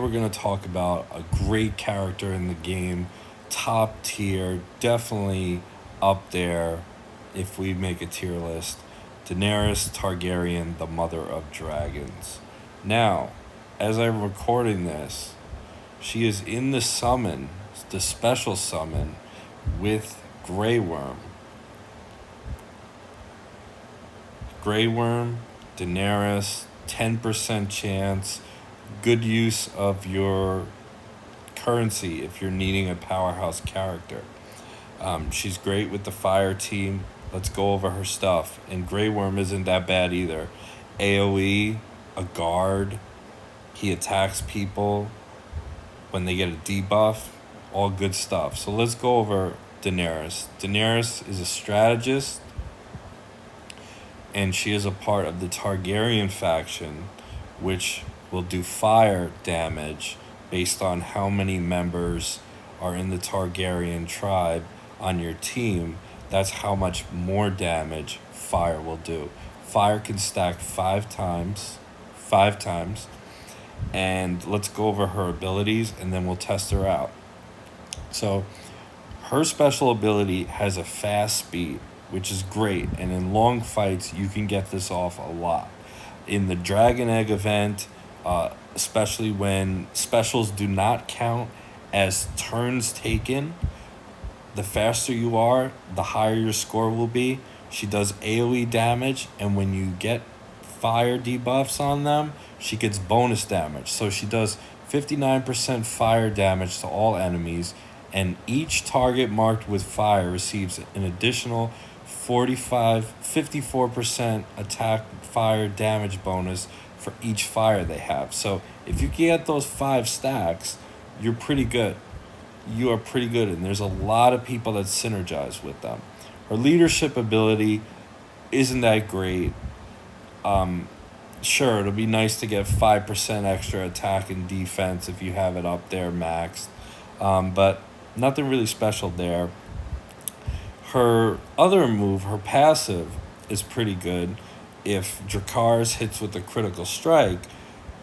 We're going to talk about a great character in the game, top tier, definitely up there if we make a tier list. Daenerys Targaryen, the mother of dragons. Now, as I'm recording this, she is in the summon, the special summon, with Grey Worm. Grey Worm, Daenerys, 10% chance, good use of your currency if you're needing a powerhouse character. She's great with the fire team. Let's go over her stuff. And Grey Worm isn't that bad either. AoE, a guard. He attacks people when they get a debuff. All good stuff. So let's go over Daenerys. Daenerys is a strategist, and she is a part of the Targaryen faction, which will do fire damage based on how many members are in the Targaryen tribe on your team. That's how much more damage fire will do. Fire can stack 5 times. 5 times. And let's go over her abilities and then we'll test her out. So, her special ability has a fast speed, which is great. And in long fights, you can get this off a lot. In the Dragon Egg event, especially when specials do not count as turns taken, the faster you are, the higher your score will be. She does AoE damage, and when you get fire debuffs on them, she gets bonus damage. So she does 59% fire damage to all enemies, and each target marked with fire receives an additional 54% attack fire damage bonus for each fire they have. So if you get those 5 stacks, you're pretty good. You are pretty good, and there's a lot of people that synergize with them. Her leadership ability isn't that great. Sure, it'll be nice to get 5% extra attack and defense if you have it up there maxed, but nothing really special there. Her other move, her passive, is pretty good. If Dracarys hits with a critical strike,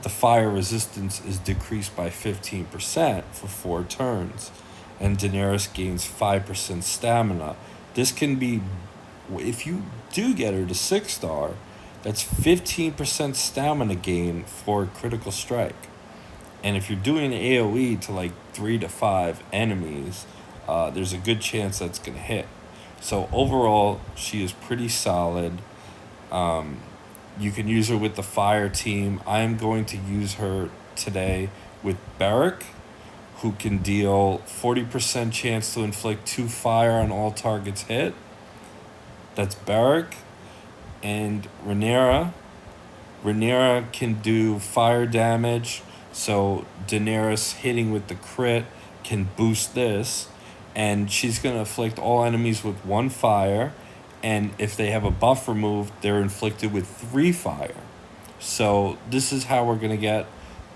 the fire resistance is decreased by 15% for 4 turns, and Daenerys gains 5% stamina. This can be, if you do get her to 6-star, that's 15% stamina gain for a critical strike. And if you're doing AoE to like 3 to 5 enemies, there's a good chance that's going to hit. So overall, she is pretty solid. You can use her with the fire team. I am going to use her today with Beric, who can deal 40% chance to inflict 2 fire on all targets hit. That's Beric. And Rhaenyra. Rhaenyra can do fire damage, so Daenerys hitting with the crit can boost this. And she's going to afflict all enemies with 1 fire. And if they have a buff removed, they're inflicted with 3 fire. So this is how we're going to get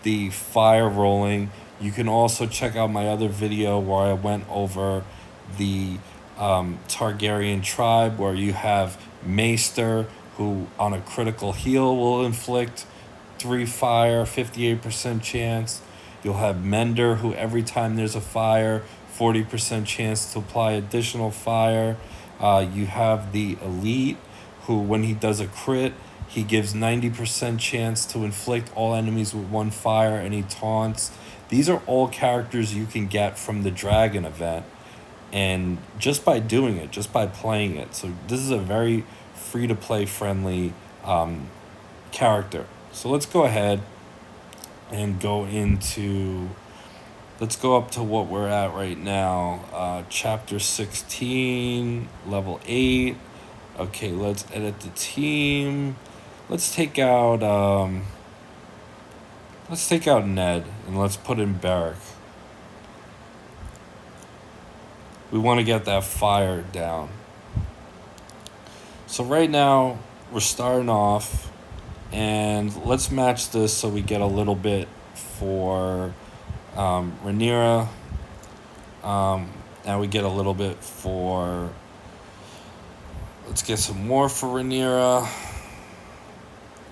the fire rolling. You can also check out my other video where I went over the Targaryen tribe, where you have Maester, who on a critical heal will inflict 3 fire, 58% chance. You'll have Mender, who every time there's a fire, 40% chance to apply additional fire. You have the Elite, who when he does a crit, he gives 90% chance to inflict all enemies with 1 fire, and he taunts. These are all characters you can get from the Dragon event, and just by doing it, just by playing it. So this is a very free-to-play friendly character. So let's go ahead and go into... Let's go up to what we're at right now. Chapter 16, level 8. Okay, let's edit the team. Let's take out Ned and let's put in Beric. We want to get that fire down. So right now we're starting off, and let's match this so we get a little bit for Rhaenyra. Now we get a little bit for... Let's get some more for Rhaenyra.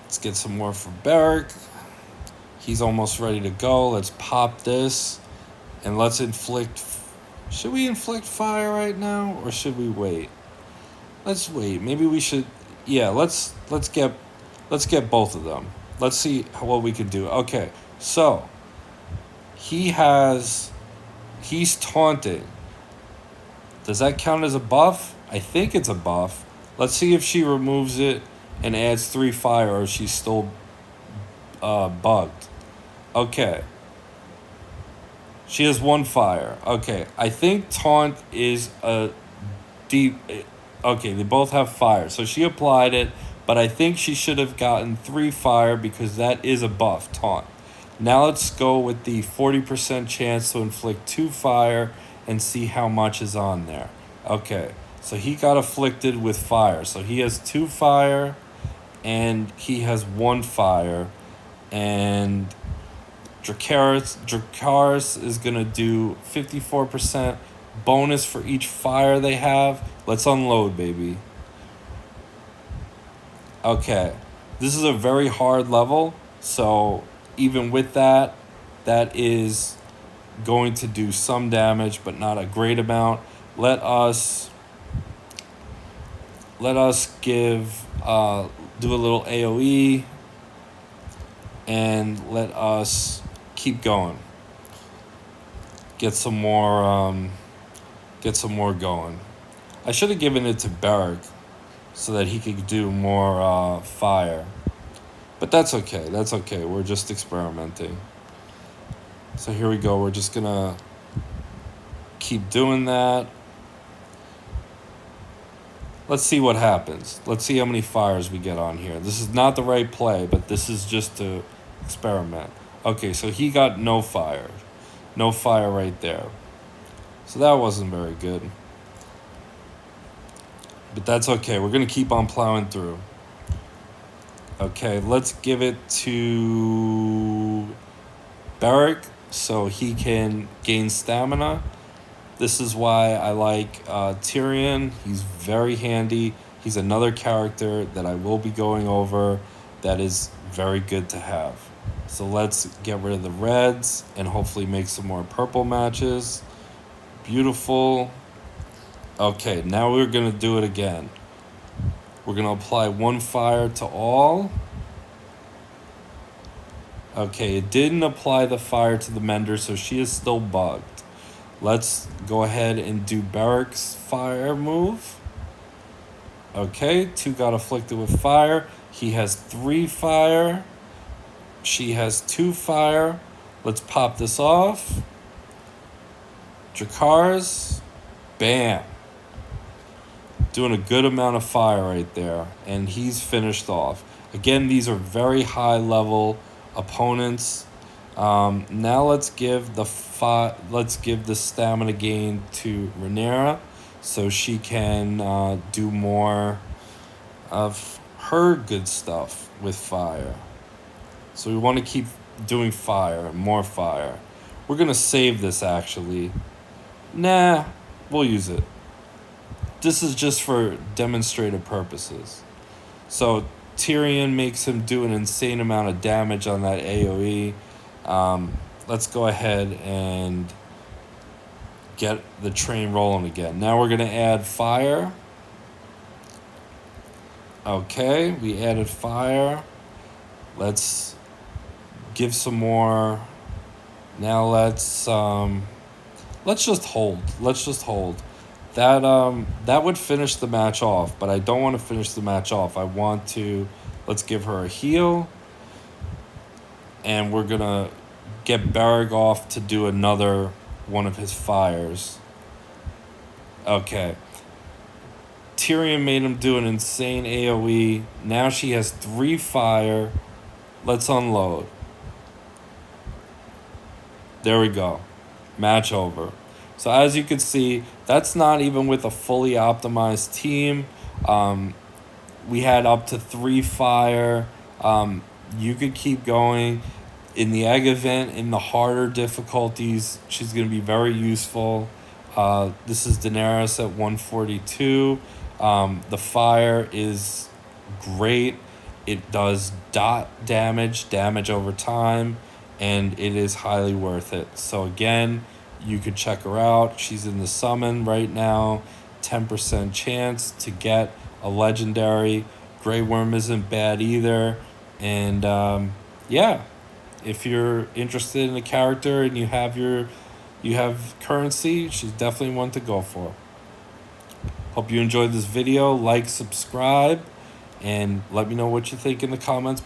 Let's get some more for Beric. He's almost ready to go. Let's pop this and let's inflict. Should we inflict fire right now or should we wait? Let's wait. Maybe we should. Yeah, let's get both of them. Let's see what we can do. Okay, so he's taunting. Does that count as a buff? I think it's a buff. Let's see if she removes it and adds 3 fire or she's still bugged. Okay. She has 1 fire. Okay. I think taunt is a deep. Okay, they both have fire. So she applied it, but I think she should have gotten 3 fire because that is a buff, taunt. Now let's go with the 40% chance to inflict 2 fire and see how much is on there. Okay, so he got afflicted with fire. So he has 2 fire and he has 1 fire. And Dracarys is going to do 54% bonus for each fire they have. Let's unload, baby. Okay, this is a very hard level, so even with that, that is going to do some damage, but not a great amount. Let us give do a little AOE, and let us keep going. Get some more going. I should have given it to Beric so that he could do more fire. But that's okay. That's okay. We're just experimenting. So here we go. We're just going to keep doing that. Let's see what happens. Let's see how many fires we get on here. This is not the right play, but this is just to experiment. Okay, so he got no fire. No fire right there. So that wasn't very good. But that's okay. We're going to keep on plowing through. Okay, let's give it to Beric so he can gain stamina. This is why I like Tyrion. He's very handy. He's another character that I will be going over that is very good to have. So let's get rid of the reds and hopefully make some more purple matches. Beautiful. Okay, now we're going to do it again. We're going to apply 1 fire to all. Okay, it didn't apply the fire to the mender, so she is still bugged. Let's go ahead and do Beric's fire move. Okay, 2 got afflicted with fire. He has 3 fire. She has 2 fire. Let's pop this off. Dracarys. Bam. Doing a good amount of fire right there. And he's finished off. Again, these are very high level opponents. Now let's give the stamina gain to Rhaenyra so she can do more of her good stuff with fire. So we want to keep doing fire, more fire. We're going to save this actually. Nah, we'll use it. This is just for demonstrative purposes. So Tyrion makes him do an insane amount of damage on that AoE. Let's go ahead and get the train rolling again. Now we're going to add fire. Okay, we added fire. Let's give some more. Now let's just hold. Let's just hold. That would finish the match off, but I don't want to finish the match off. I want to, let's give her a heal. And we're going to get Beric off to do another one of his fires. Okay. Tyrion made him do an insane AoE. Now she has 3 fire. Let's unload. There we go. Match over. So as you can see, that's not even with a fully optimized team. We had up to 3 fire. You could keep going. In the egg event, in the harder difficulties, she's going to be very useful. This is Daenerys at 142. The fire is great. It does dot damage over time. and it is highly worth it. So again, you could check her out. She's in the summon right now. 10% chance to get a legendary. Grey Worm isn't bad either. And yeah, if you're interested in a character and you have currency, she's definitely one to go for. Hope you enjoyed this video. Like, subscribe, and let me know what you think in the comments